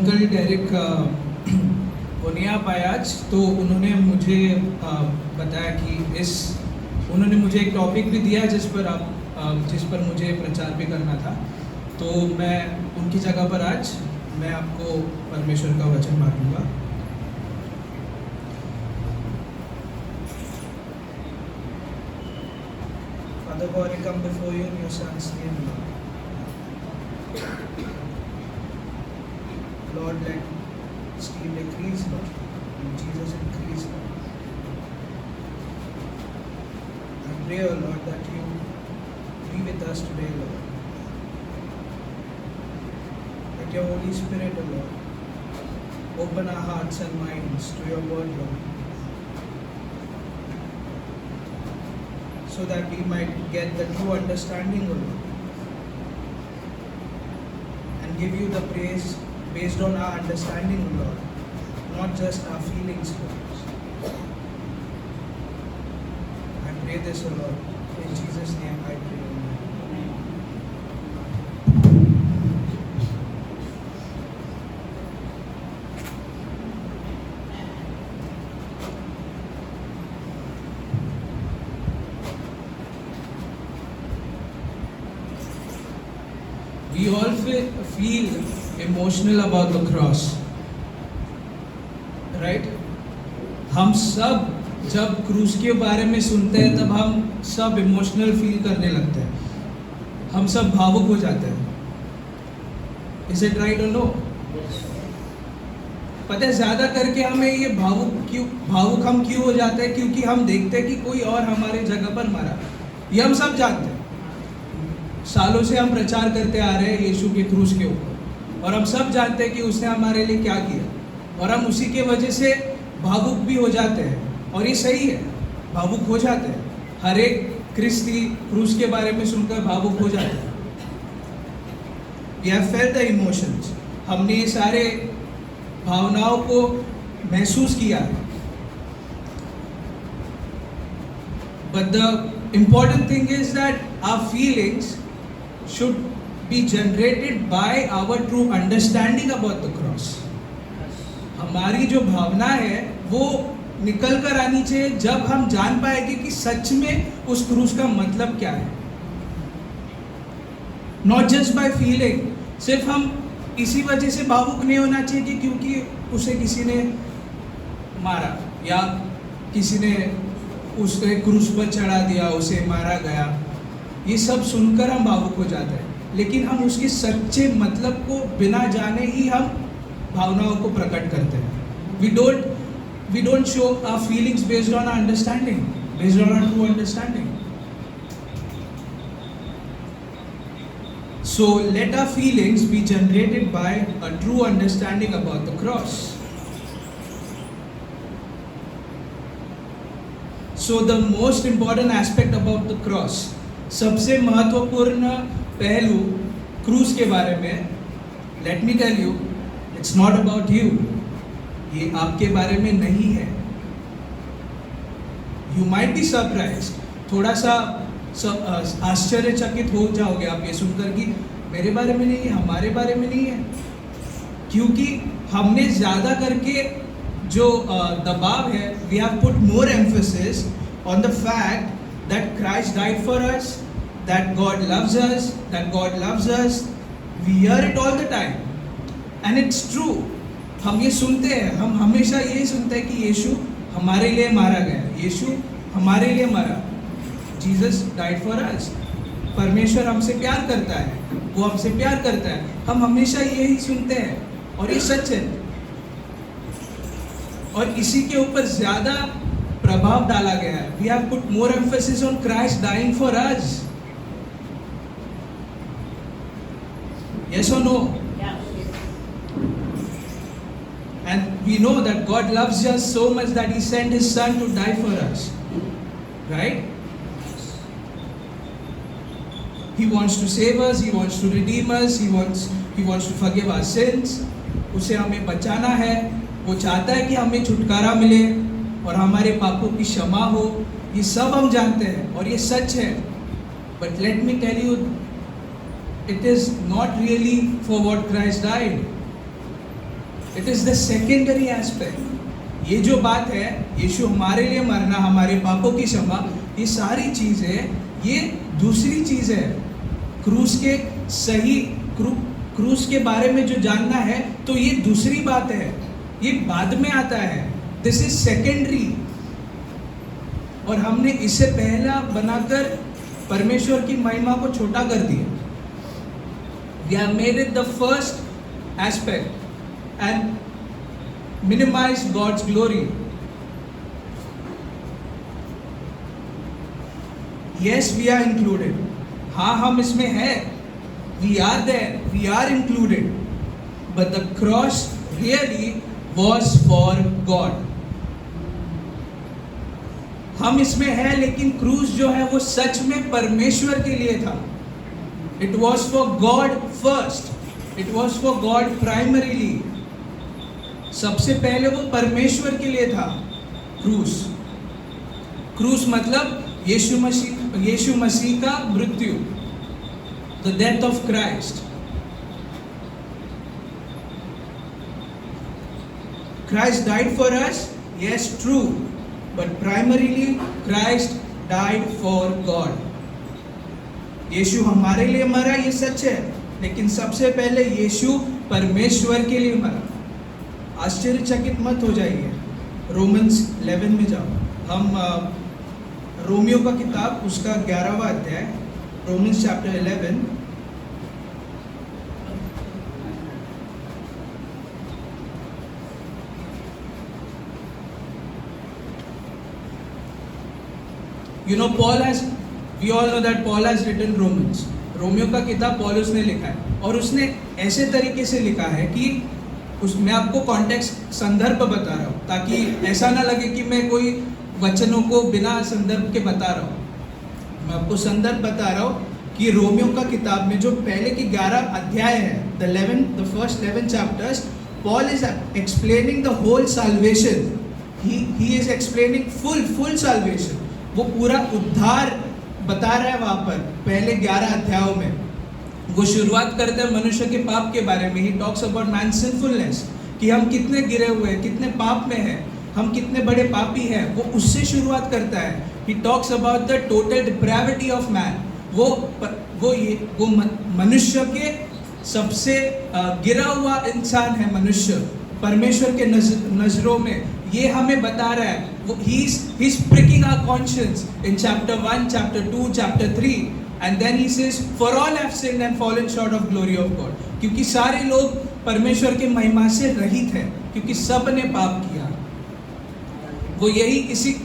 Uncle Derek वो नहीं आ पाए आज, तो उन्होंने मुझे बताया कि उन्होंने मुझे एक टॉपिक भी दिया जिस पर मुझे प्रचार भी करना था। तो मैं उनकी जगह पर आज मैं आपको परमेश्वर का वचन बांटूंगा। Father God, I come before you in your Son's name, Lord. Lord, let Steve decrease, Lord, and Jesus increase, Lord. I pray, O Lord, that you be with us today, Lord. Let your Holy Spirit, O Lord, open our hearts and minds to your word, Lord, so that we might get the true understanding, O Lord, and give you the praise based on our understanding, O Lord, not just our feelings, Lord. I pray this, O Lord, in Jesus' name I pray. Amen. We all feel emotional about the cross, right? हम सब जब क्रूस के बारे में सुनते हैं तब हम सब इमोशनल फील करने लगते हैं, हम सब भावुक हो जाते हैं। Is it right or no? पता है ज्यादा करके हमें ये भावुक हम क्यों हो जाते हैं? क्योंकि हम देखते हैं कि कोई और हमारे जगह पर मरा। ये हम सब जानते हैं, सालों से हम प्रचार करते आ रहे हैं यीशु के क्रूस के ऊपर, और हम सब जानते हैं कि उसने हमारे लिए क्या किया, और हम उसी के वजह से भावुक भी हो जाते हैं। और ये सही है, भावुक हो जाते हैं। हर एक क्रिस्ती क्रूस के बारे में सुनकर भावुक हो जाते हैं। We have felt the emotions, हमने ये सारे भावनाओं को महसूस किया है। But the important thing is that our feelings should be generated by our true understanding about the cross. हमारी जो भावना है वो निकल कर आनी चाहिए जब हम जान पाएंगे कि सच में उस क्रूस का मतलब क्या है। Not just by feeling, सिर्फ हम इसी वजह से भावुक नहीं होना चाहिए कि क्योंकि उसे किसी ने मारा या किसी ने उसके क्रूस पर चढ़ा दिया, उसे मारा गया। ये सब सुनकर हम भावुक हो जाते हैं, लेकिन हम उसके सच्चे मतलब को बिना जाने ही हम भावनाओं को प्रकट करते हैं। We don't show our feelings based on our understanding, based on our true understanding. So let our feelings be generated by a true understanding about the cross. So the most important aspect about the cross, सबसे महत्वपूर्ण पहलू क्रूस के बारे में, let me tell you, it's not about you. ये आपके बारे में नहीं है। You might be surprised, थोड़ा सा आश्चर्यचकित हो जाओगे आप ये सुनकर कि मेरे बारे में नहीं है, हमारे बारे में नहीं है, क्योंकि हमने ज़्यादा करके जो दबाव है, we have put more emphasis on the fact that Christ died for us, that God loves us, that God loves us. We hear it all the time, and it's true. हम ये सुनते हैं, हम हमेशा यही सुनते हैं कि यीशु हमारे लिए मारा गया, यीशु हमारे लिए मरा, Jesus died for us. परमेश्वर हमसे प्यार करता है, वो हमसे प्यार करता है, हम हमेशा यही सुनते हैं, और ये सच है। और इसी के ऊपर ज़्यादा प्रभाव डाला गया है। We have put more emphasis on Christ dying for us. Yes or no? Yeah. And we know that God loves us so much that He sent His Son to die for us. Right? He wants to save us, He wants to redeem us, He wants to forgive our sins. उसे हमें बचाना है, वो चाहता है कि हमें छुटकारा मिले और हमारे पापों की क्षमा हो। ये सब हम जानते हैं और ये सच है। But let me tell you, it is not really for what Christ died. It is the secondary aspect. ये जो बात है, यीशु हमारे लिए मरना, हमारे पापों की क्षमा, ये सारी चीजें ये दूसरी चीज है। क्रूस के सही क्रूस के बारे में जो जानना है तो ये दूसरी बात है, ये बाद में आता है। This is secondary. और हमने इसे पहला बनाकर परमेश्वर की महिमा को छोटा कर दिया। We have made it the first aspect and minimize God's glory. Yes, we are included. हाँ, हम इसमें है, we are there, we are included, but the cross really was for God. हम इसमें है, लेकिन क्रूस जो है वो सच में परमेश्वर के लिए था। It was for God first, it was for God primarily. सबसे पहले वो परमेश्वर के लिए था क्रूस। क्रूस मतलब यीशु मसीह का मृत्यु, the death of Christ. Christ died for us, yes, true, but primarily Christ died for God. यीशु हमारे लिए मरा, ये सच है, लेकिन सबसे पहले यीशु परमेश्वर के लिए मरा। आश्चर्यचकित मत हो जाइए। रोमन्स 11 में जाओ। हम रोमियो का किताब उसका 11वां अध्याय, Romans chapter 11, You know, we all know that Paul has written Romans. Romeo का किताब पौलुस ने लिखा है, और उसने ऐसे तरीके से लिखा है कि मैं आपको कॉन्टेक्स्ट संदर्भ बता रहा हूँ, ताकि ऐसा ना लगे कि मैं कोई वचनों को बिना संदर्भ के बता रहा हूँ। मैं आपको संदर्भ बता रहा हूँ कि रोमियो का किताब में जो पहले की 11 अध्याय है, the first 11 chapters, Paul is explaining the whole salvation. He is explaining full salvation. वो पूरा उद्धार बता रहा है वहाँ पर पहले 11 अध्यायों में। वो शुरुआत करते हैं मनुष्य के पाप के बारे में। He talks about man sinfulness, कि हम कितने गिरे हुए हैं, कितने पाप में हैं, हम कितने बड़े पापी हैं, वो उससे शुरुआत करता है। He talks about the total depravity of man. वो मनुष्य के सबसे गिरा हुआ इंसान है मनुष्य परमेश्वर के नजरों में। ये हमें बता रहा है। He's pricking our conscience in chapter 1, chapter 2, chapter 3, and then he says, "For all have sinned and fallen short of glory of God." क्योंकि सारे लोग परमेश्वर के महिमा से रहित हैं, क्योंकि सब ने पाप किया। वो यही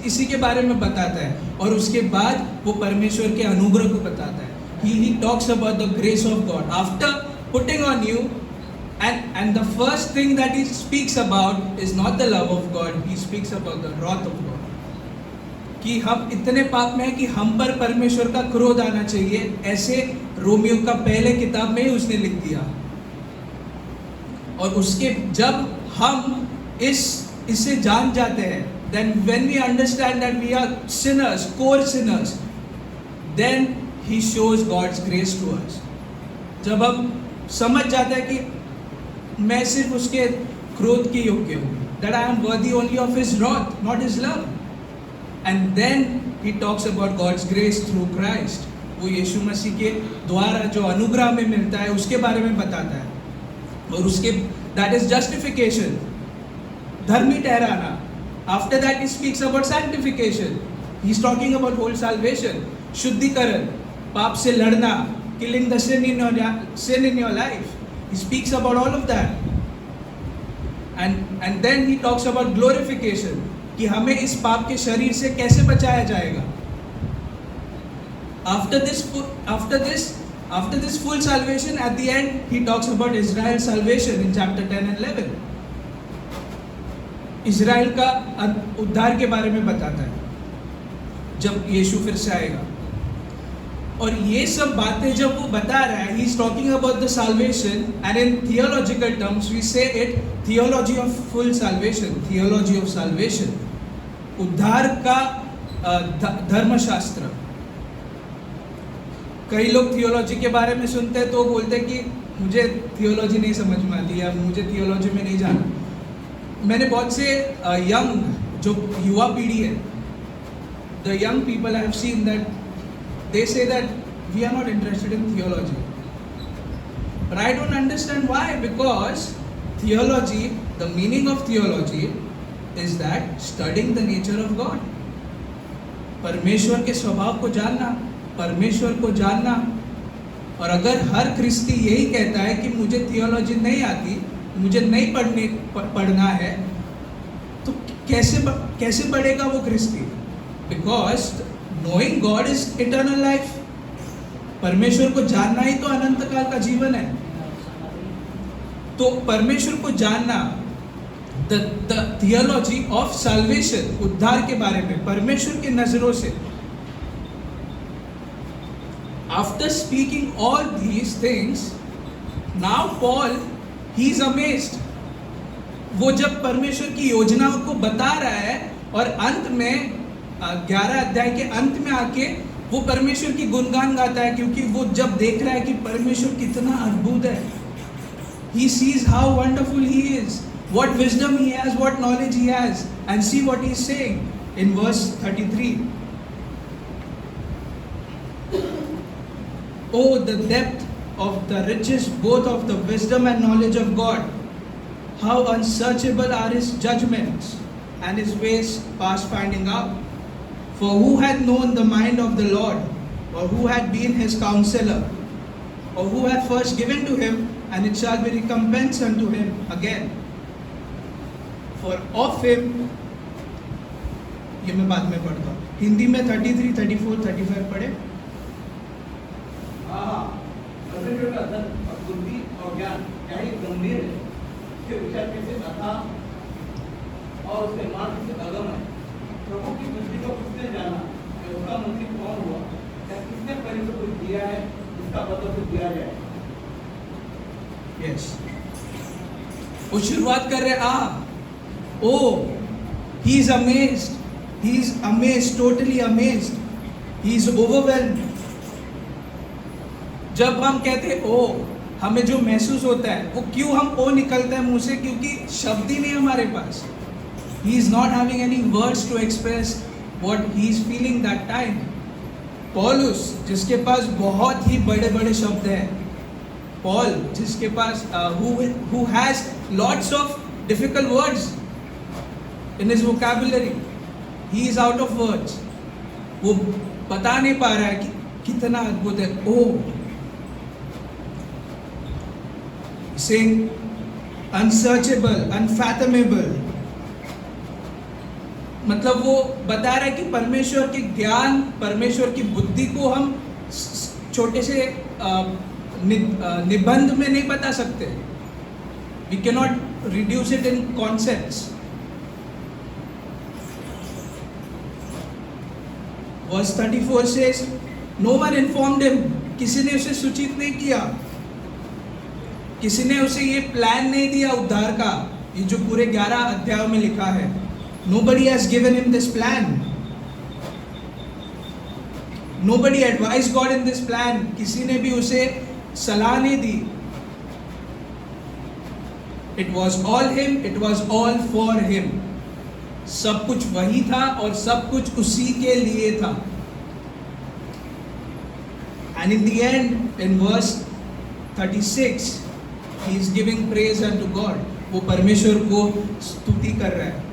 इसी के बारे में बताता है, और उसके बाद वो परमेश्वर के अनुग्रह को बताता है। He talks about the grace of God after putting on you. And the first thing that he speaks about is not the love of God, he speaks about the wrath of God. कि हम इतने पाप में हैं कि हम पर परमेश्वर का क्रोध आना चाहिए, ऐसे रोमियो का पहले किताब में ही उसने लिख दिया। और उसके जब हम इसे जान जाते हैं, then when we understand that we are sinners, core sinners, then he shows God's grace to us. जब हम समझ जाते हैं कि मैं सिर्फ उसके क्रोध के योग्य हूँ, that I am worthy only of his wrath, not his love. And then he talks about God's grace through Christ. वो यीशु मसीह के द्वारा जो अनुग्रह में मिलता है उसके बारे में बताता है। और उसके that is justification, धर्मी ठहराना। After that he speaks about sanctification. He is talking about whole salvation, शुद्धिकरण, पाप से लड़ना, killing the sin in your life. He speaks about all of that. And then he talks about glorification, कि हमें इस पाप के शरीर से कैसे बचाया जाएगा। After this full salvation, at the end he talks about Israel's salvation in chapter 10 and 11. Israel का उद्धार के बारे में बताता है जब यीशु फिर से आएगा। और ये सब बातें जब वो बता रहा है, he is talking about the salvation, and in theological terms we say it theology of full salvation, theology of salvation, उद्धार का धर्मशास्त्र। कई लोग थियोलॉजी के बारे में सुनते हैं तो बोलते हैं कि मुझे थियोलॉजी नहीं समझ में आती है, मुझे थियोलॉजी में नहीं जाना। मैंने बहुत से यंग जो युवा पीढ़ी है, the young people I have seen that they say that we are not interested in theology, but I don't understand why, because theology, the meaning of theology is that studying the nature of God, परमेश्वर के स्वभाव को जानना, परमेश्वर को जानना। और अगर हर ख्रिस्ती यही कहता है कि मुझे थियोलॉजी नहीं आती, मुझे नहीं पढ़ना है, तो कैसे पढ़ेगा वो ख्रिस्ती? Because knowing God is eternal life, परमेश्वर को जानना ही तो अनंत काल का जीवन है। तो परमेश्वर को जानना, द थियोलॉजी ऑफ साल्वेशन, उद्धार के बारे में परमेश्वर की नजरों से। After speaking all these things, now Paul he is amazed. वो जब परमेश्वर की योजनाओं को बता रहा है और अंत में 11 अध्याय के अंत में आके वो परमेश्वर की गुणगान गाता है, क्योंकि वो जब देख रहा है कि परमेश्वर कितना अद्भुत है। He sees how wonderful he is, what wisdom he has, what knowledge he has, and see what he is saying in verse 33. Oh, the depth of the riches both of the wisdom and knowledge of God. How unsearchable are his judgments and his ways past finding out. For who hath known the mind of the Lord, or who hath been his counselor, or who hath first given to him, and it shall be recompensed unto him again. For of him, ये मैं बाद में पढ़ता हूँ, हिंदी में 33, 34, 35 पढ़े। परमेश्वर का धन और बुद्धि और ज्ञान क्या ही गंभीर है, उसके विचार कैसे अथाह और उसके मार्ग से अगम है। प्रभु की बुद्धि को किसने जाना, या उसका मंत्री कौन हुआ, या किसने परमेश्वर को दिया है इसका बदल तो दिया जाए। यस, वो शुरुआत कर रहे he is amazed, he is amazed, totally amazed, he is overwhelmed. जब हम कहते हमें जो महसूस होता है, वो क्यों हम निकलता है मुंह से, क्योंकि शब्द ही नहीं हमारे पास। He is not having any words to express what he is feeling that time. पौलुस, जिसके पास बहुत ही बड़े बड़े शब्द हैं, पॉल जिसके पास who has lots of difficult words in his vocabulary, he is out of words. वो बता नहीं पा रहा है कि कितना अद्भुत है। saying unsearchable, unfathomable, मतलब वो बता रहा है कि परमेश्वर के ज्ञान, परमेश्वर की बुद्धि को हम छोटे से निबंध में नहीं बता सकते। We cannot reduce it in concepts. Verse 34 says, no one informed him. किसी ने उसे सूचित नहीं किया, किसी ने उसे ये प्लान नहीं दिया उद्धार का, ये जो पूरे 11 अध्यायों में लिखा है। Nobody has given him this plan. Nobody advised God in this plan. किसी ने भी उसे सलाह नहीं दी। It was all him, it was all for him. सब कुछ वही था और सब कुछ उसी के लिए था। And in the end, in verse 36, he is giving praise unto God. वो परमेश्वर को स्तुति कर रहा है।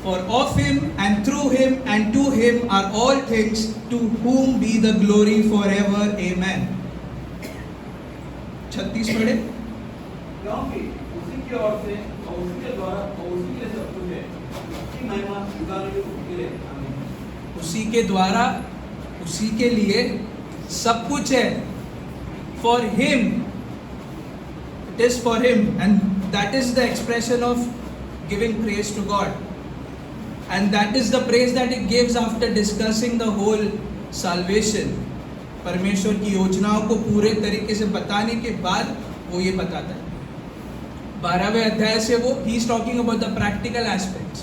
For of him and through him and to him are all things, to whom be the glory forever. Amen. 36 पढ़े। क्योंकि उसी की ओर से और उसी के द्वारा और उसी के सब कुछ है, उसकी महिमा युगानुयुग के लिए आमीन। उसी के द्वारा, उसी के लिए सब कुछ है। For him, it is for him, and that is the expression of giving praise to God. And that is the praise that it gives after discussing the whole salvation. परमेश्वर की योजनाओं को पूरे तरीके से बताने के बाद वो ये बताता है। 12वें अध्याय से वो he is talking about the practical aspects.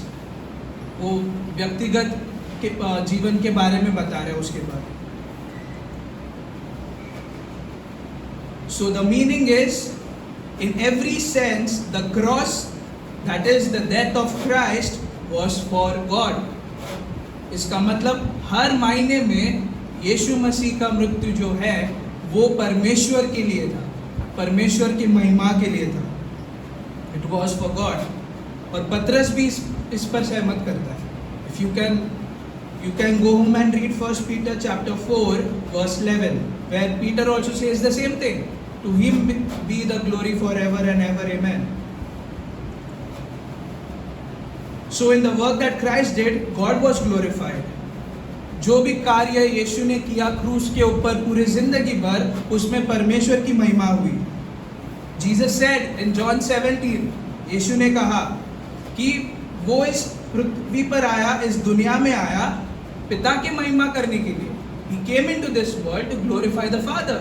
वो व्यक्तिगत के जीवन के बारे में बता रहे हैं उसके बाद। So the meaning is In every sense, the cross, that is the death of Christ, was for God. इसका मतलब हर मायने में यीशु मसीह का मृत्यु जो है वो परमेश्वर के लिए था, परमेश्वर की महिमा के लिए था. It was for God. और पतरस भी इस पर सहमत करता है. If you can go home and read 1 Peter chapter 4 verse 11, where Peter also says the same thing. To him be the glory forever and ever. Amen. So in the work that Christ did, God was glorified. जो भी कार्य यीशु ने किया क्रूस के ऊपर पूरी जिंदगी भर, उसमें परमेश्वर की महिमा हुई. Jesus said in John 17, यीशु ने कहा कि वो इस पृथ्वी पर आया, इस दुनिया में आया पिता की महिमा करने के लिए. He came into this world to glorify the Father.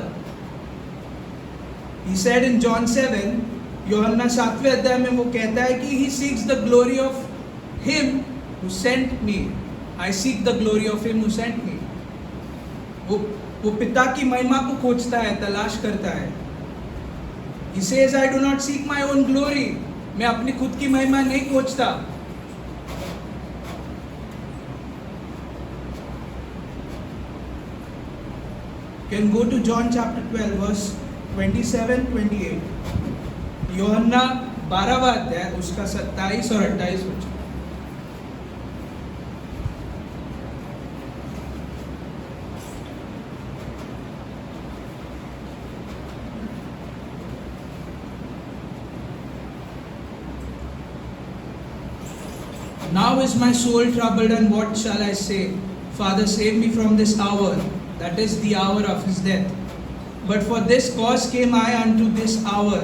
He said in John 7, यूहन्ना 7वें अध्याय में वो कहता है कि he seeks the glory of him who sent me. I seek the glory of him who sent me. वो पिता की महिमा को खोजता है, तलाश करता है. He says, I do not seek my own glory. मैं अपनी खुद की महिमा नहीं खोजता. Can go to John chapter 12 verse 27-28. यूहन्ना 12वां अध्याय उसका 27 और 28 वचन. Now is my soul troubled, and what shall I say? Father, save me from this hour, that is the hour of his death. But for this cause came I unto this hour.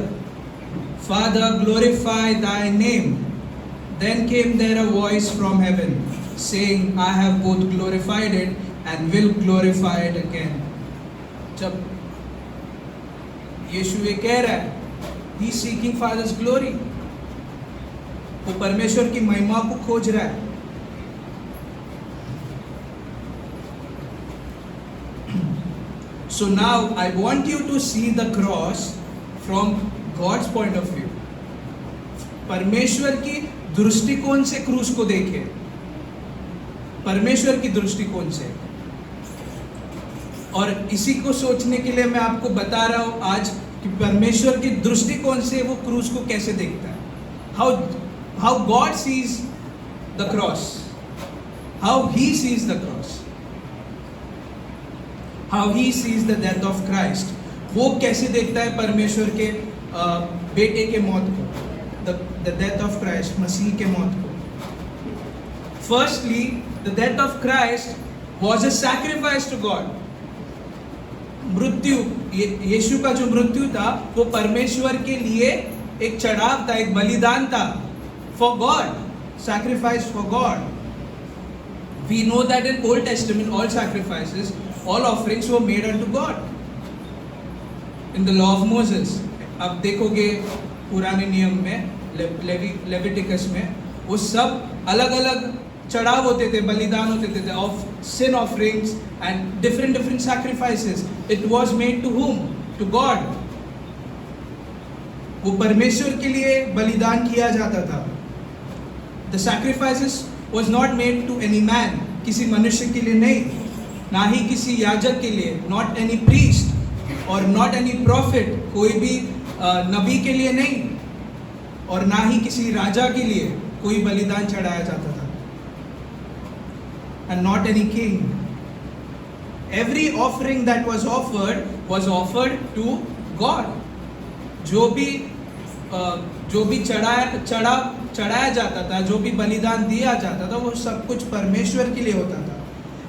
Father, glorify thy name. Then came there a voice from heaven, saying, I have both glorified it and will glorify it again. जब यीशु ये कह रहा है, he is seeking Father's glory. वो परमेश्वर की महिमा को खोज रहा है. So now I want you to see the cross from God's point of view. परमेश्वर की दृष्टिकोण से क्रूस को देखें. परमेश्वर की दृष्टिकोण से. और इसी को सोचने के लिए मैं आपको बता रहा हूं आज कि परमेश्वर की दृष्टिकोण से वो क्रूस को कैसे देखता है. How God sees the cross. How he sees the cross. How he sees the death of Christ. वो कैसे देखता है परमेश्वर के बेटे के मौत को. The death of Christ, मसीह के मौत को. Firstly, the death of Christ was a sacrifice to God. मृत्यु, यीशु का जो मृत्यु था वो परमेश्वर के लिए एक चढ़ाव था, एक बलिदान था. For God, sacrifice for God. We know that in Old Testament all sacrifices, all offerings were made unto God. In the law of Moses, अब देखोगे पुराने नियम में, लेविटिकस में, वो सब अलग अलग चढ़ाव होते थे, बलिदान होते थे, of sin offerings and different sacrifices. It was made to whom? To God. वो परमेश्वर के लिए बलिदान किया जाता था. The sacrifices was not made to any man, किसी मनुष्य के लिए नहीं, ना ही किसी याजक के लिए, not any priest और not any prophet, कोई भी नबी के लिए नहीं, और ना ही किसी राजा के लिए कोई बलिदान चढ़ाया जाता था. And not any king. Every offering that was offered to God. जो भी चढ़ाया जाता था, जो भी बलिदान दिया जाता था, वो सब कुछ परमेश्वर के लिए होता था.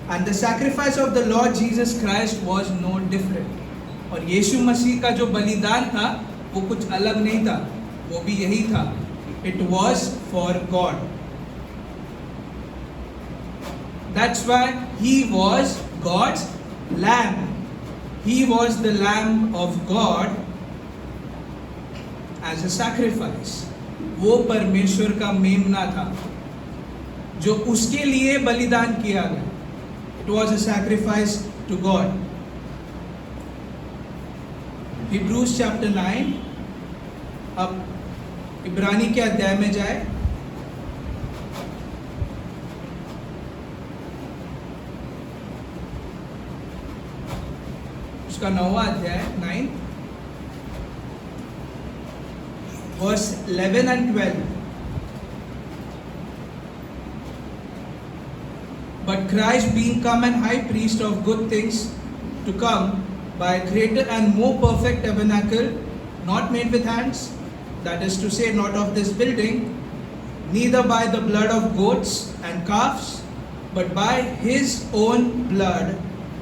And the sacrifice of the Lord Jesus Christ was no different. और यीशु मसीह का जो बलिदान था वो कुछ अलग नहीं था, वो भी यही था. It was for God. That's why he was God's lamb. He was the lamb of God as a sacrifice. वो परमेश्वर का मेमना था जो उसके लिए बलिदान किया गया. It was a sacrifice to God. Hebrews chapter 9 अब इब्रानी के अध्याय में जाए, उसका 9वां अध्याय 9 verse 11 and 12. But Christ, being come and high priest of good things to come, by a greater and more perfect tabernacle, not made with hands, that is to say, not of this building, neither by the blood of goats and calves, but by his own blood,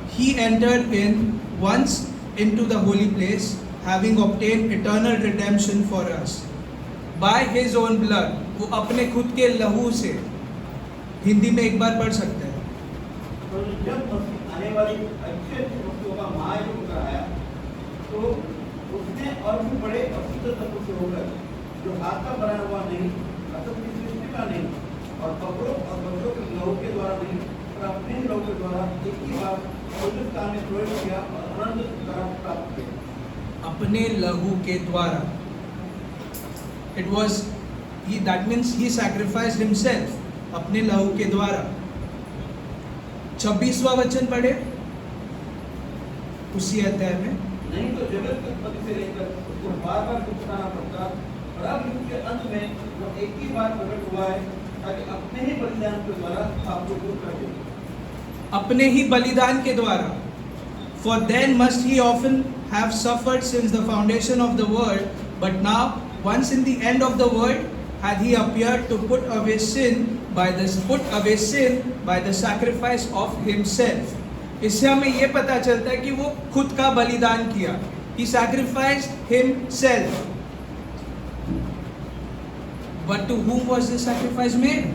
he entered in once into the holy place, having obtained eternal redemption for us. By his own blood, वो अपने खुद के लहू से, हिंदी में एक बार पढ़ सकते हैं। तो जब मसीह आने वाली अच्छी अच्छी वस्तुओं का महायुद्ध कराया, तो उसने और भी बड़े अशुद्ध तत्व से होकर, जो हाथ का बनाया हुआ नहीं, मतलब की सृष्टि का नहीं, और कपड़ों और बच्चों के लहू के द्वारा नहीं, पर अपने ही लहू के द्वारा एक ही बार पवित्र स्थान में प्रवेश किया और अनंत करार प्राप्त किया। अपने लहू के द्वारा, it was he, that means he sacrificed himself, अपने लहू के द्वारा। 26वां वचन पढ़े उसी अध्याय में। नहीं तो जगत की उत्पत्ति से लेकर उसको बार बार दुखसाना पड़ता, और अब युग के अंत में वो एक ही बार प्रकट हुआ है, ताकि अपने ही बलिदान के द्वारा आपको दूर कर दे। अपने ही बलिदान के द्वारा। For then must he often have suffered since the foundation of the world, but now once in the end of the world had he appeared to put away sin by the sacrifice of himself. इससे हमें ये पता चलता है कि वो खुद का बलिदान किया। He sacrificed himself. But to whom was this sacrifice made?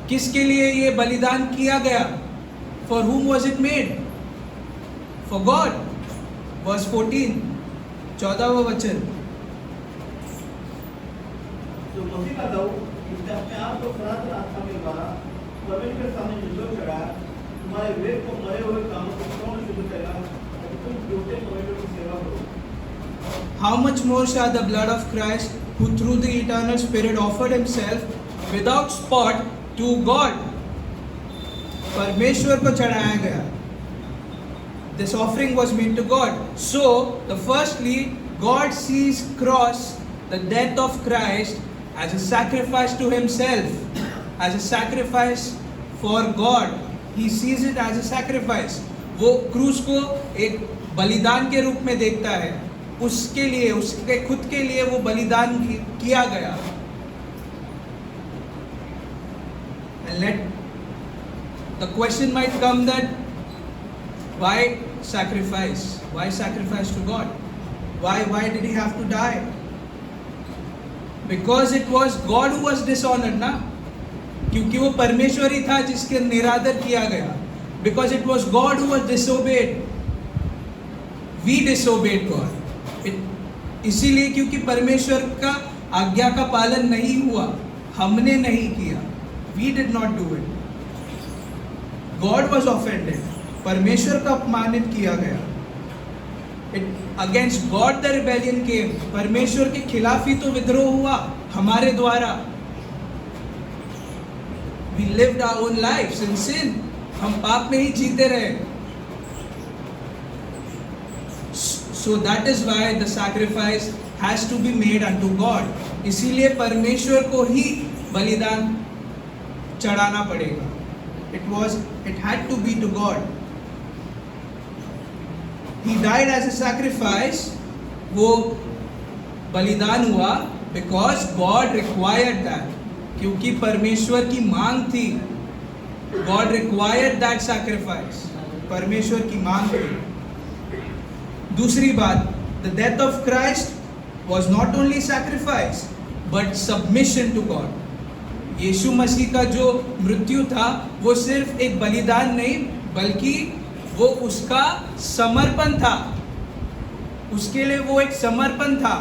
किसके लिए ये बलिदान किया गया? For whom was it made? For God. Verse 14, 14वां वचन। तो मसीह का लहू इसने अपने आप को सनातन आत्मा के द्वारा परमेश्वर के सामने निर्दोष चढ़ाया, तुम्हारे वेद को मरे हुए कामों को कौन शुद्ध करेगा, ताकि तुम झूठे परमेश्वर की सेवा करो। How much more shall the blood of Christ, who through the eternal Spirit offered himself without spot to God, परमेश्वर को चढ़ाया गया। This offering was made to God. So, the firstly, God sees cross, the death of Christ, as a sacrifice to himself, as a sacrifice for God. He sees it as a sacrifice. वो क्रूस को एक बलिदान के रूप में देखता है। उसके लिए, उसके खुद के लिए वो बलिदान किया गया। And the question might come that why sacrifice? Why sacrifice to God? Why did he have to die? Because it was God who was dishonored, ना? क्योंकि वो परमेश्वर ही था जिसके निरादर किया गया। Because it was God who was disobeyed. We disobeyed God. इसीलिए क्योंकि परमेश्वर का आज्ञा का पालन नहीं हुआ, हमने नहीं किया। We did not do it. God was offended. परमेश्वर का अपमानित किया गया। Against God the rebellion came. परमेश्वर के खिलाफ ही तो विद्रोह हुआ हमारे द्वारा। We lived our own lives in sin. हम पाप में ही जीते रहे। So that is why the sacrifice has to be made unto God. इसीलिए परमेश्वर को ही बलिदान चढ़ाना पड़ेगा। It had to be to God. He died as a sacrifice. वो बलिदान हुआ because God required that. क्योंकि परमेश्वर की मांग थी। God required that sacrifice. परमेश्वर की मांग थी। दूसरी बात, the death of Christ was not only sacrifice but submission to God. यीशु मसीह का जो मृत्यु था वो सिर्फ एक बलिदान नहीं बल्कि वो उसका समर्पण था। उसके लिए वो एक समर्पण था।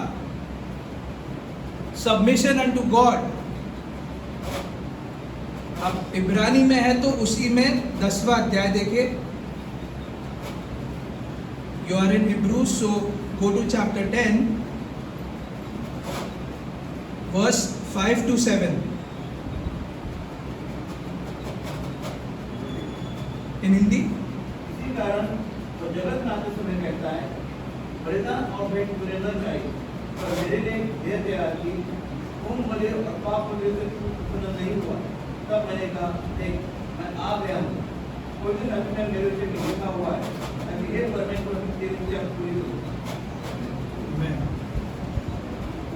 Submission unto God. अब इब्रानी में है तो उसी में 10वां अध्याय देखिए। You are in Hebrews, so go to chapter 10. verse 5 to 7. In Hindi? इसी कारण वो जगत नाते समय कहता है, बलिदान और भेंट मुझे न चाहिए, पर मेरे लिए देह तैयार की, खून मले और पाप मले से उत्पन्न नहीं हुआ। तब मैंने कहा, देख, मैं आ गया हूँ, कोई दिन अपने मेरे से लिखा हुआ है, ताकि ये परमेश्वर तेरी इच्छा पूरी हो।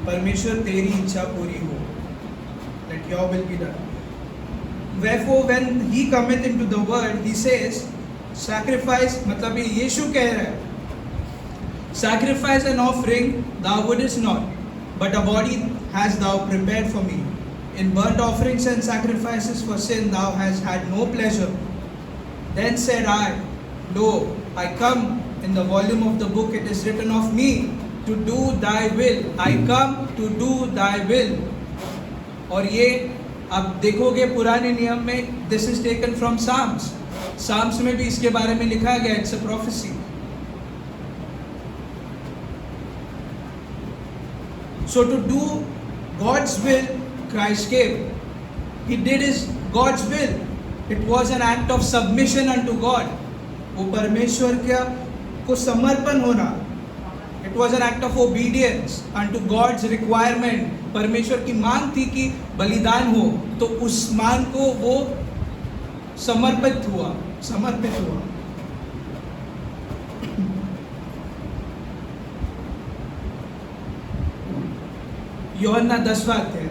परमेश्वर तेरी इच्छा पूरी हो। Let your will be done. Wherefore when he cometh into the world, he says, sacrifice, मतलब ये यीशु कह रहा है, sacrifice and offering thou wouldest not, but a body hast thou prepared for me. In burnt offerings and sacrifices for sin thou hast had no pleasure. Then said I, lo, I come. In the volume of the book it is written of me, to do thy will. I come to do thy will. और ये आप देखोगे पुराने नियम में, this is taken from Psalms. Psalms में भी इसके बारे में लिखा गया, it's a prophecy. So to do God's will Christ came, he did his God's will. It was an act of submission unto God. वो परमेश्वर को समर्पण होना, it was an act of obedience unto God's requirement. परमेश्वर की मांग थी कि बलिदान हो, तो उस मांग को वो समर्पित हुआ। यूहन्ना 10वां अध्याय,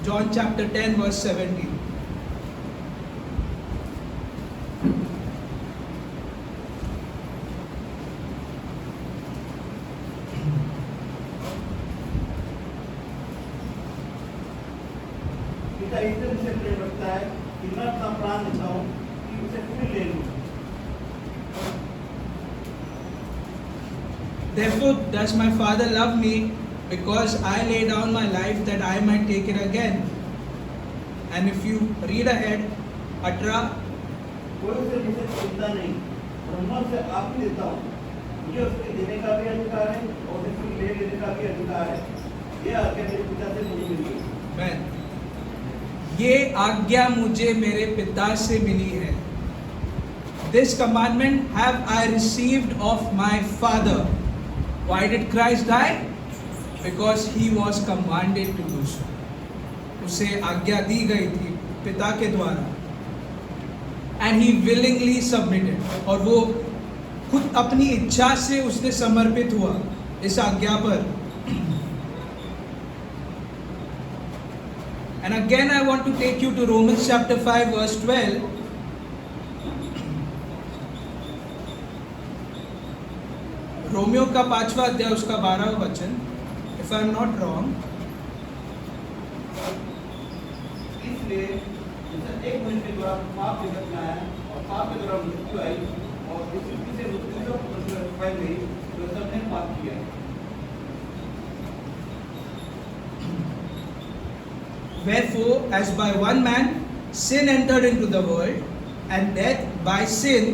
जॉन चैप्टर 10 वर्स 17। पिता ईश्वर से प्रेम रखता है कि मैं अपना प्राण देता हूँ कि उसे फिर ले लूँ। Therefore does my Father love me, because I lay down my life that I might take it again. And if you read ahead, 18, कोई उसे मुझसे छूटता नहीं, ब्रह्मा से आप ही देता हूँ। मुझे उसके देने का भी अधिकार है और उसे फिर ले लेने का भी अधिकार है। यह आज्ञा मेरे पिता से मुझे मिली है। ये आज्ञा मुझे मेरे पिता से मिली है। This commandment have I received of my Father. Why did Christ die? Because he was commanded to do so. उसे आज्ञा दी गई थी पिता के द्वारा। And he willingly submitted. और वो खुद अपनी इच्छा से उसने समर्पित हुआ इस आज्ञा पर। And again I want to take you to Romans chapter 5 verse 12. Romeo का 5वां अध्याय उसका 12वां वचन, if I am not wrong. इसलिए जैसे एक मनुष्य के द्वारा पाप जगत में आया और पाप के द्वारा मृत्यु आई और उस रीति से मृत्यु जो फैल गई, तो सबने पाप किया। Wherefore, as by one man sin entered into the world, and death by sin,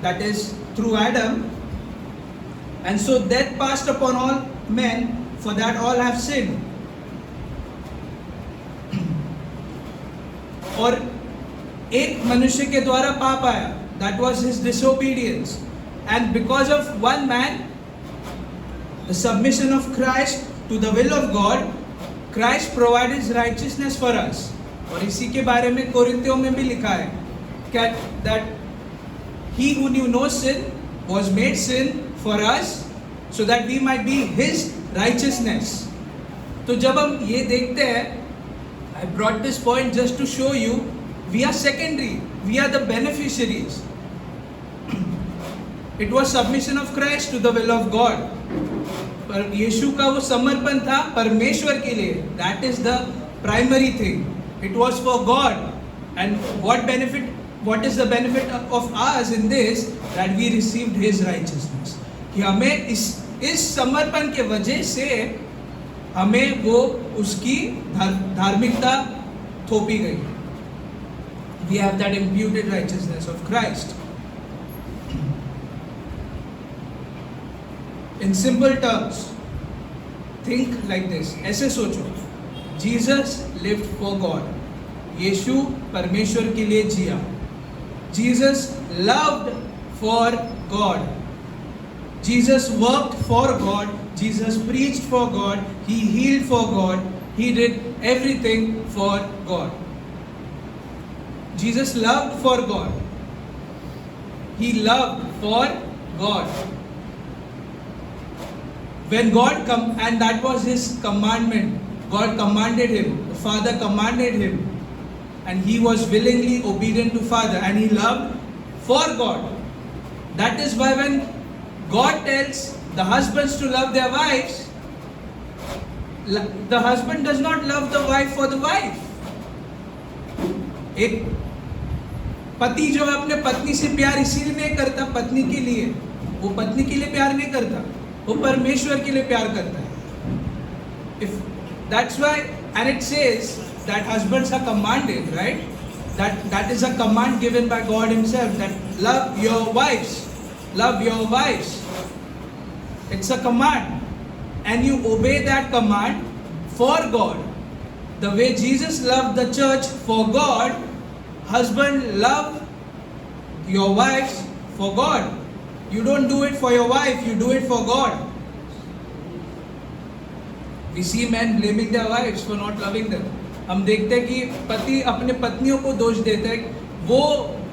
that is through Adam, and so death passed upon all men, for that all have sinned. और एक मनुष्य के द्वारा पाप आया, that was his disobedience, and because of one man, the submission of Christ to the will of God, Christ provided his righteousness for us. और इसी के बारे में कोरिन्थियों में भी लिखा है that he who knew no sin was made sin for us so that we might be his righteousness. तो जब हम ये देखते हैं, I brought this point just to show you we are secondary, we are the beneficiaries. It was submission of Christ to the will of God. पर यीशु का वो समर्पण था परमेश्वर के लिए, that is the primary thing. It was for God. And what is the benefit of us in this, that we received his righteousness. कि हमें इस समर्पण के वजह से हमें वो उसकी धार्मिकता थोपी गई. We have that imputed righteousness of Christ. In simple terms, think like this. ऐसे सोचो, जीसस लिव्ड फॉर गॉड. यीशु परमेश्वर के लिए जिया. Jesus loved for God. Jesus worked for God. Jesus preached for God. He healed for God. He did everything for God. Jesus loved for God. He loved for God. When God come, and that was His commandment. God commanded Him. The Father commanded Him. And He was willingly obedient to Father. And He loved for God. That is why when God tells the husbands to love their wives, the husband does not love the wife for the wife. एक पति जो है अपने पत्नी से प्यार इसीलिए नहीं करता पत्नी के लिए, वो पत्नी के लिए प्यार नहीं करता, वो परमेश्वर के लिए प्यार करता है. If that's why, and it says that husbands are commanded, right? That is a command given by God Himself, that love your wives. Love your wives. It's a command. And you obey that command for God. The way Jesus loved the church for God, husband, love your wives for God. You don't do it for your wife, you do it for God. We see men blaming their wives for not loving them. हम देखते हैं कि पति अपने पत्नियों को दोष देते हैं, वो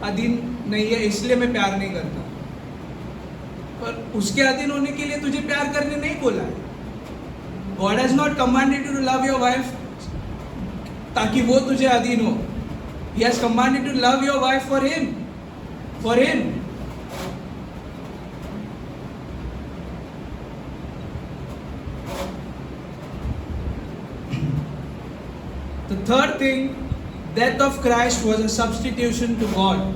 अधीन नहीं है इसलिए मैं प्यार नहीं करता. पर उसके अधीन होने के लिए तुझे प्यार करने नहीं बोला है. God has not commanded you to love your wife ताकि वो तुझे अधीन हो. He has commanded you to love your wife for Him. For Him. The third thing, death of Christ was a substitution to God.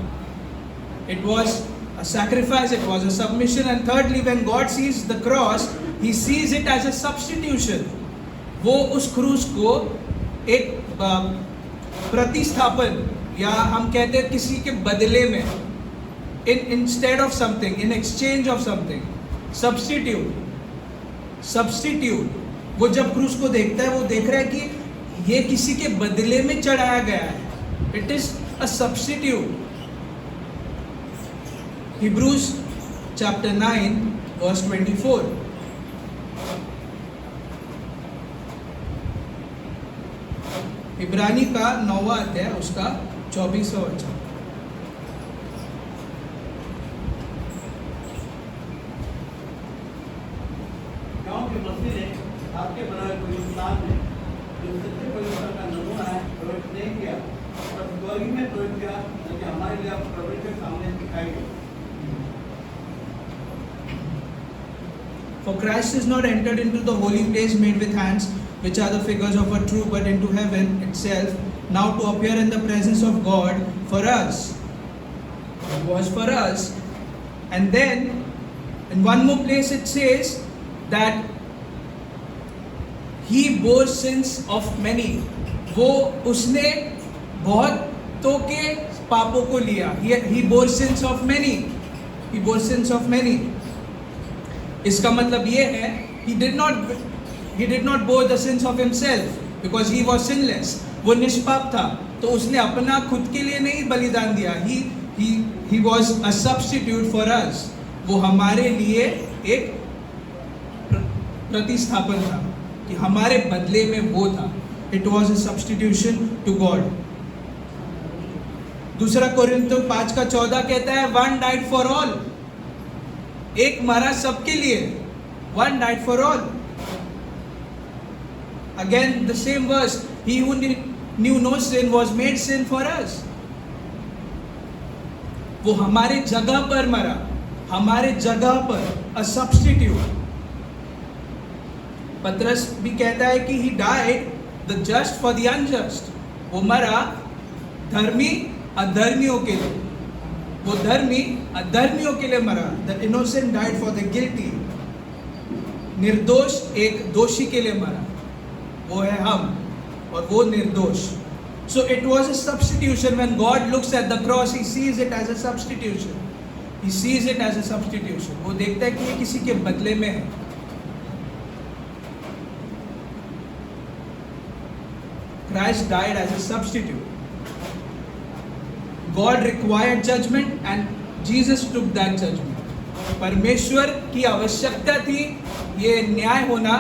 It was a sacrifice, it was a submission. And thirdly, when God sees the cross, He sees it as a substitution. वो उस क्रूस को एक प्रतिस्थापन या हम कहते हैं किसी के बदले में, instead of something, in exchange of something, substitute. वो जब क्रूस को देखता है, वो देख रहा है कि ये किसी के बदले में चढ़ाया गया है. It is a substitute. Hebrews chapter 9 verse 24. इब्रानी का 9वां अध्याय उसका 24वां वचन. क्योंकि मसीह ने आपके बनाए हुए इंसान में जो सच्चे परमेश्वर का नमूना है प्रकट नहीं किया, पर स्वर्ग में प्रकट किया, ताकि हमारे लिए आप प्रभु के सामने दिखाई दे. For Christ is not entered into the holy place made with hands, which are the figures of a true, but into heaven itself, now to appear in the presence of God for us. It was for us. And then, in one more place it says that He bore sins of many. वो उसने बहुतों के पापों को लिया. He bore sins of many. He bore sins of many. इसका मतलब ये है, he did not bore the sins of himself because he was sinless. वो निष्पाप था, तो उसने अपना खुद के लिए नहीं बलिदान दिया. He was a substitute for us. वो हमारे लिए एक प्रतिस्थापन था कि हमारे बदले में वो था. It was a substitution to God. दूसरा कोरिन्थियों 5:14 कहता है, one died for all. एक मरा सबके लिए. One died for all. Again the same verse, he who knew no sin was made sin for us. वो हमारे जगह पर मरा, हमारे जगह पर, a substitute. पतरस भी कहता है कि he died the just for the unjust. वो मरा धर्मी अधर्मियों के लिए. वो धर्मी अधर्मियों के लिए मरा. The innocent died for the guilty. निर्दोष एक दोषी के लिए मरा. वो है हम और वो निर्दोष. So it was a substitution. When God looks at the cross, He sees it as a substitution. He sees it as a substitution. वो देखता है कि ये किसी के बदले में है. Christ died as a substitute. God required judgment and Jesus took that judgment. परमेश्वर की आवश्यकता थी ये न्याय होना,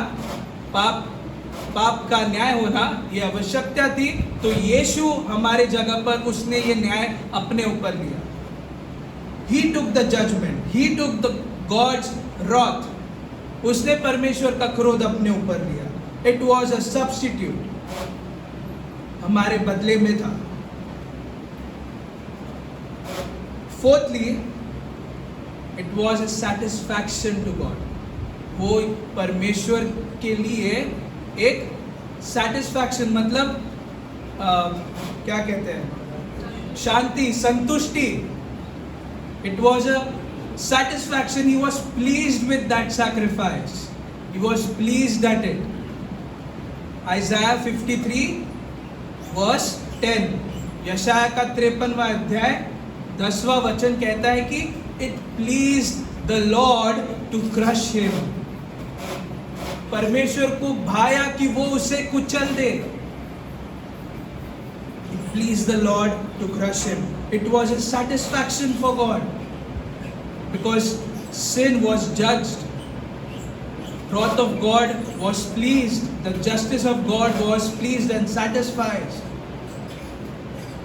पाप का न्याय होना, ये आवश्यकता थी, तो यीशु हमारे जगह पर उसने ये न्याय अपने ऊपर लिया. He took the judgment, he took the God's wrath. उसने परमेश्वर का क्रोध अपने ऊपर लिया. It was a substitute, हमारे बदले में था. Fourthly, it was a satisfaction to God. वो परमेश्वर के लिए एक satisfaction मतलब क्या कहते हैं, शांति, संतुष्टि. It was a satisfaction. He was pleased with that sacrifice. He was pleased at it. Isaiah 53 verse 10. यशाया का 53वां अध्याय 10वां वचन कहता है कि it pleased the Lord to crush him. परमेश्वर को भाया कि वो उसे कुचल दे. It pleased the Lord to crush him. It was a satisfaction for God because sin was judged. Wrath of God was pleased. The justice of God was pleased and satisfied.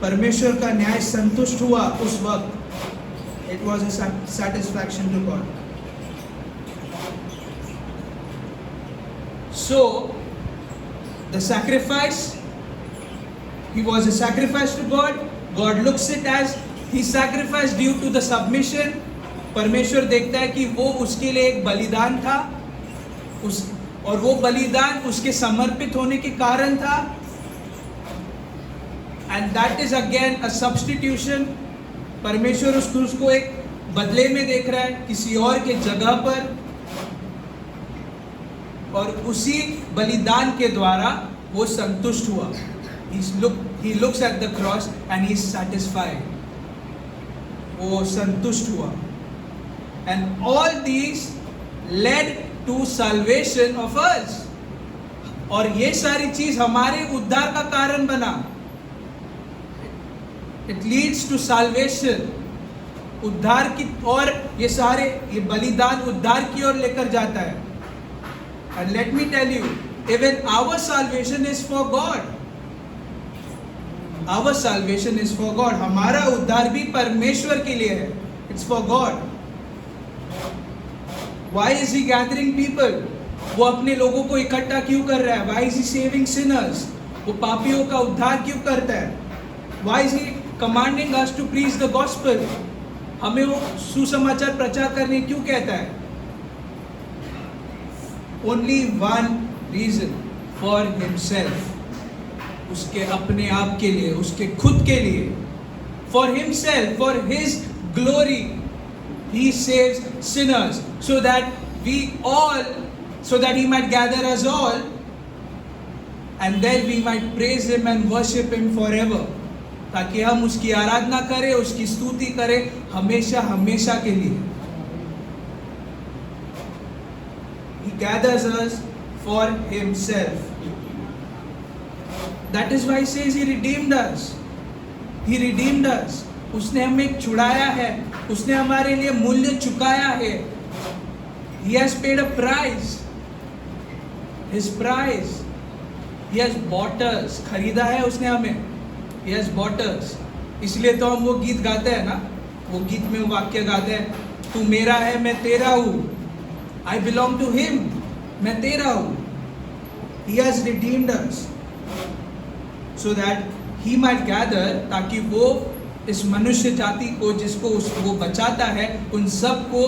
परमेश्वर का न्याय संतुष्ट हुआ उस वक्त. It was a satisfaction to God. So, the sacrifice, he was a sacrifice to God. God looks it as he sacrificed due to the submission. परमेश्वर देखता है कि वो उसके लिए एक बलिदान था, और वो बलिदान उसके समर्पित होने के कारण था. And that is again a substitution. परमेश्वर उसको एक बदले में देख रहा है किसी और के जगह पर, और उसी बलिदान के द्वारा वो संतुष्ट हुआ. He looks at the cross and he is satisfied. वो संतुष्ट हुआ. And all these led to salvation of us. और ये सारी चीज हमारे उद्धार का कारण बना. It leads to salvation. उद्धार की और ये बलिदान उद्धार की ओर लेकर जाता है. And let me tell you, even our salvation is for God. Our salvation is for God. हमारा उद्धार भी परमेश्वर के लिए है. It's for God. Why is he gathering people? वो अपने लोगों को इकट्ठा क्यों कर रहा है? Why is he saving sinners? वो पापियों का उद्धार क्यों करता है? Why is he commanding us to preach the gospel? हमें वो सुसमाचार प्रचार करने क्यों कहता है? Only one reason, for himself. उसके अपने आप के लिए, उसके खुद के लिए. For himself, for his glory, he saves sinners, so that he might gather us all, and then we might praise him and worship him forever. ताकि हम उसकी आराधना करें, उसकी स्तुति करें हमेशा हमेशा के लिए. He gathers us for himself. That is why he says he redeemed us. He redeemed us. उसने हमें छुड़ाया है, उसने हमारे लिए मूल्य चुकाया है. He has paid a price. His price. He has bought us. खरीदा है उसने हमें. He has bought us. इसलिए तो हम वो गीत गाते हैं ना, वो गीत में वो वाक्य गाते हैं, तू मेरा है मैं तेरा हूँ. I belong to him. मैं तेरा हूँ. He has redeemed us so that he might gather, ताकि वो इस मनुष्य जाति को जिसको वो बचाता है उन सब को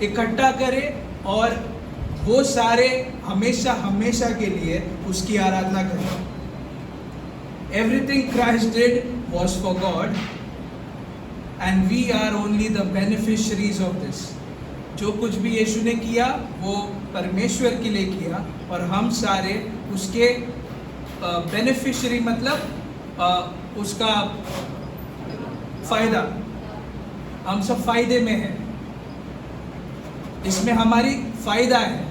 इकट्ठा करे और वो सारे हमेशा हमेशा के लिए उसकी आराधना करें. Everything Christ did was for God, and we are only the beneficiaries of this. जो कुछ भी यीशु ने किया वो परमेश्वर के लिए किया, और हम सारे उसके बेनिफिशियरी मतलब उसका फायदा, हम सब फायदे में हैं. इसमें हमारी फायदा है.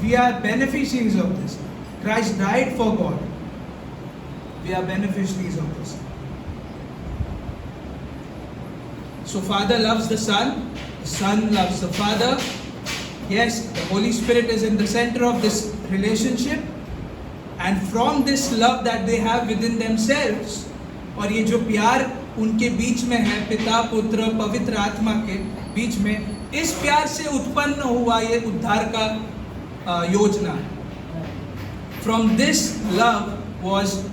We are beneficiaries of this. Christ died for God. We are beneficiaries of this. So Father loves the Son loves the Father. Yes, the Holy Spirit is in the center of this relationship. And from this love that they have within themselves, और ये जो प्यार उनके बीच में है, पिता पुत्र पवित्र आत्मा के बीच में, इस प्यार से उत्पन्न हुआ ये उद्धार का योजना. From this love was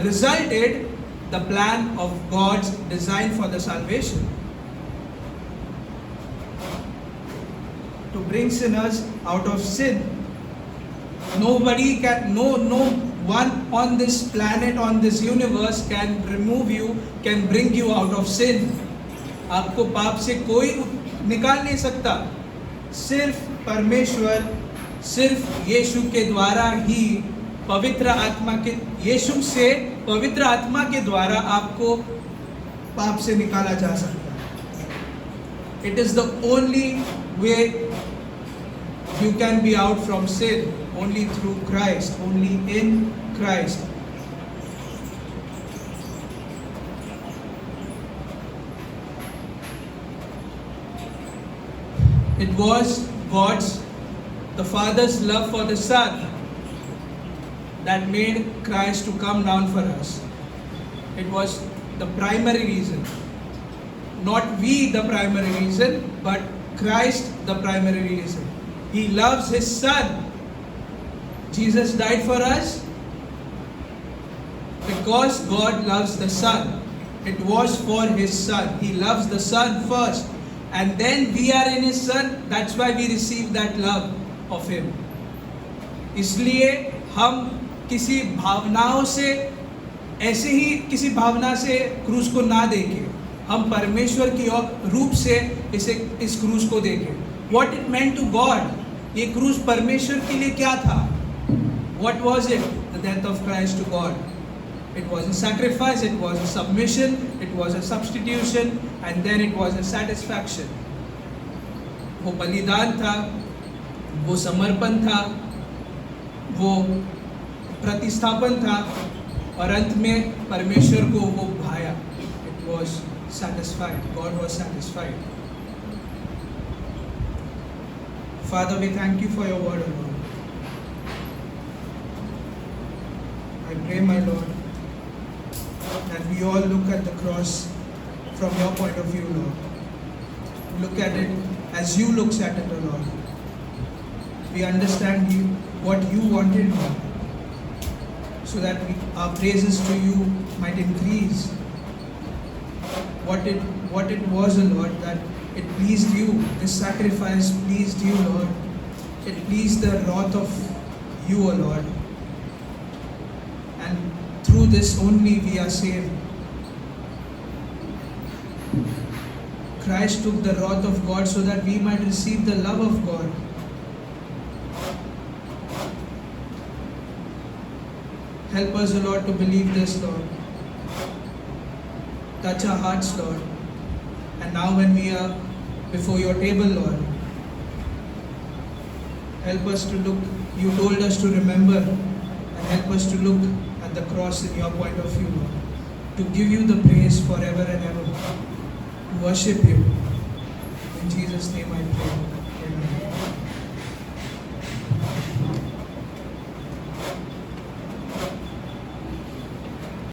resulted the plan of God's design for the salvation. To bring sinners out of sin. Nobody can, no one on this planet, on this universe can remove you, can bring you out of sin. आपको पाप से कोई निकाल नहीं सकता. सिर्फ परमेश्वर, सिर्फ यीशु के द्वारा ही, पवित्र आत्मा के, यीशु से पवित्र आत्मा के द्वारा आपको पाप से निकाला जा सकता है. It is the only way you can be out from sin, only through Christ, only in Christ. It was God's, the Father's love for the Son that made Christ to come down for us. It was the primary reason. Not we the primary reason, but Christ the primary reason. He loves His Son. Jesus died for us because God loves the Son. It was for His Son. He loves the Son first. And then we are in His Son. That's why we receive that love of Him. इसलिए हम किसी भावनाओं से, ऐसे ही किसी भावना से क्रूस को ना देखें, हम परमेश्वर की रूप से इस क्रूस को देखें. What it meant to God. ये क्रूस परमेश्वर के लिए क्या था? What was it? The death of Christ to God. It was a sacrifice, it was a submission, it was a substitution, and then it was a satisfaction. वो बलिदान था, वो समर्पण था, वो प्रतिस्थापन था, और अंत में परमेश्वर को वो भाया. It was satisfied. God was satisfied. Father, we thank you for your word, O Lord. I pray, my Lord, that we all look at the cross from your point of view, Lord. Look at it as you look at it, O Lord. We understand you, what you wanted, Lord, so that our praises to you might increase. What it was, O Lord, that it pleased you. This sacrifice pleased you, Lord. It pleased the wrath of you, O Lord. And through this only we are saved. Christ took the wrath of God so that we might receive the love of God. Help us, O Lord, to believe this, Lord. Touch our hearts, Lord. And now when we are before your table, Lord, help us to look, you told us to remember, and help us to look at the cross in your point of view, Lord, to give you the praise forever and ever, to worship you. In Jesus' name I pray.